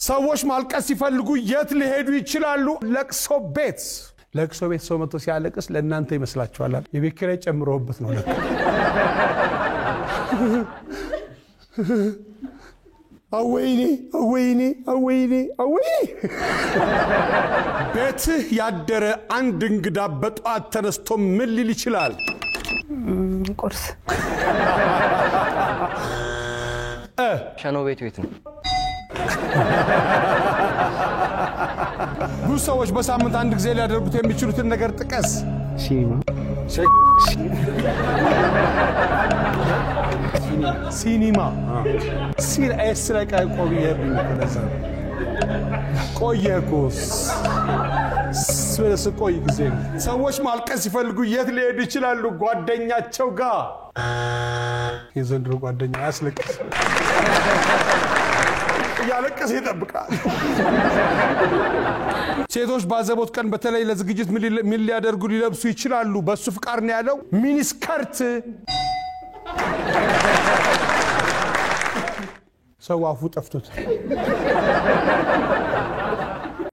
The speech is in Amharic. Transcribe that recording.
ሰዎች ማልቀስ ሲፈልጉ የት ሊሄዱ ይችላሉ? ለቅሶ ቤት ሰው መጥቶ ሲያለቅስ ለእናንተ ይመስላችኋል? የቤት ኪራይ ጨምሮበት ነው ለካ። አወይኔ ቤትህ ያደረ አንድ እንግዳ በጧት ተነስቶ ምን ሊል ይችላል? ቁርስ ሸኖ ቤት ነው። ብዙ ሰዎች በሳምንት አንድ ጊዜ ሊያደርጉት የሚችሉትን ነገር ጥቀስ። ሲኒማ ኤስ ላይ ቆየህብኝ እኮ ለዛ ነው። ቆየህኩስ ስቆይ ጊዜ ነው። ሰዎች ማልቀስ ሲፈልጉ የት ሊሄዱ ይችላሉ? ጓደኛቸው ጋር። የዘንድሮ ጓደኛ ያስለቅስ ያለቀሰ ይጠብቃል። ሴቶች ባዘቦት ቀን በተለይ ለዝግጅት ምን ሊያደርጉ ሊለብሱ ይችላሉ? በሱ ፍቃድ ነው ያለው። ሚኒስከርት ሰው አፉ ጠፍቶት